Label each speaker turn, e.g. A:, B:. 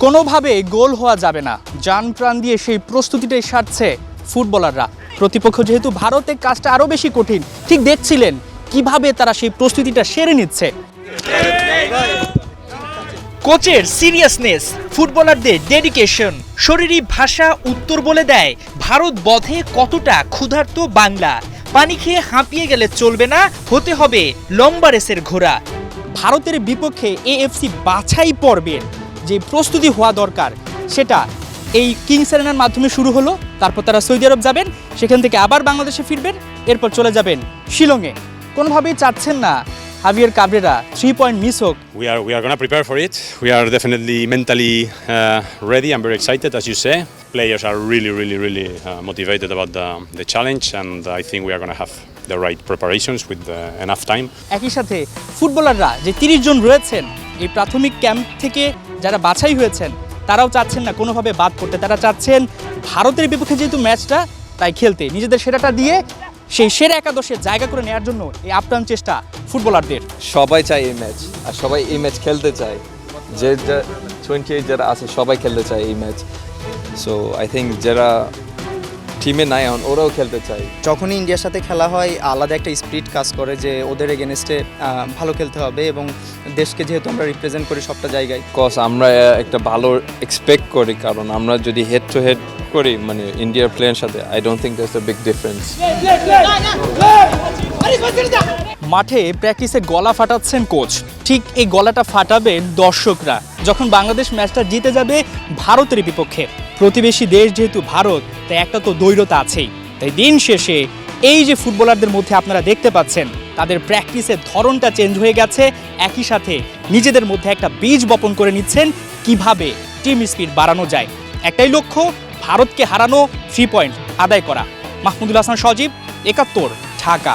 A: কোনোভাবে গোল হওয়া যাবে না, জান প্রাণ দিয়ে সেই প্রস্তুতিটাই সারছে ফুটবলাররা। প্রতিপক্ষ যেহেতু ভারতে কাজটা আরও বেশি কঠিন, ঠিক দেখছিলেন কিভাবে তারা সেই প্রস্তুতিটা সেরে নিচ্ছে। কোচের সিরিয়াসনেস, ফুটবলারদের ডেডিকেশন, শরীরী ভাষা উত্তর বলে দেয় ভারত বধে কতটা ক্ষুধার্ত বাংলা। পানি খেয়ে হাঁপিয়ে গেলে চলবে না, হতে হবে লম্বা রেসের ঘোড়া। ভারতের বিপক্ষে এএফসি বাছাই পর্বের যে প্রস্তুতি হওয়া দরকার সেটা এই কিংস এরিনার মাধ্যমে শুরু হলো। তারপর তারা সৌদি আরব যাবেন, সেখান থেকে আবার বাংলাদেশে ফিরবেন, এরপর চলে যাবেন শিলংয়ে। কোনোভাবেই চাচ্ছেন না হাভিয়ার কাবরেরা 3 পয়েন্ট মিস হোক।
B: We are going to prepare for it. We are definitely mentally ready. I'm very excited, as you say. Players are really motivated about the challenge, and I think we are going to have the right preparations with enough time.
A: একই সাথে ফুটবলাররা যে 30 জন রয়েছেন এই প্রাথমিক camp থেকে যারা বাছাই হয়েছেন, তারাও চাচ্ছেন না কোনোভাবে বাদ পড়তে। তারা চাচ্ছেন ভারতের বিপক্ষে যেহেতু ম্যাচটা, তাই খেলতে, নিজেদের সেরাটা দিয়ে সেই সেরা একাদশে জায়গা করে নেওয়ার জন্য এই আপ্রাণ চেষ্টা ফুটবলারদের।
C: সবাই চায় এই ম্যাচ, আর সবাই এই ম্যাচ খেলতে চায়। যে 28 যারা আছে সবাই খেলতে চায় এই ম্যাচ। সো আই থিঙ্ক যারা টিমে নাই এখন ওরাও খেলতে চায়।
D: যখনই ইন্ডিয়ার সাথে খেলা হয় আলাদা একটা স্পিরিট কাজ করে যে ওদের এগেনস্টে ভালো খেলতে হবে, এবং দেশকে যেহেতু আমরা রিপ্রেজেন্ট করি সবটা জায়গায়।
C: কজ আমরা একটা ভালো এক্সপেক্ট করি, কারণ আমরা যদি হেড টু হেড করি মানে ইন্ডিয়ার প্লেয়ারের সাথে, I don't think that's a big difference.
A: মাঠে প্র্যাকটিসে গলা ফাটাচ্ছেন কোচ, ঠিক এই গলাটা ফাটাবেন দর্শকরা যখন বাংলাদেশ ম্যাচটা জিতে যাবে ভারতের বিপক্ষে। প্রতিবেশী দেশ যেহেতু ভারত, তাই একটা তো দ্বৈরতা আছেই। তাই দিন শেষে এই যে ফুটবলারদের মধ্যে আপনারা দেখতে পাচ্ছেন তাদের প্র্যাকটিসের ধরনটা চেঞ্জ হয়ে গেছে, একই সাথে নিজেদের মধ্যে একটা বীজ বপন করে নিচ্ছেন কিভাবে টিম স্পিড বাড়ানো যায়। একটাই লক্ষ্য, ভারতকে হারানো, 3 পয়েন্ট আদায় করা। মাহমুদুল হাসান সজীব, 71, ঢাকা।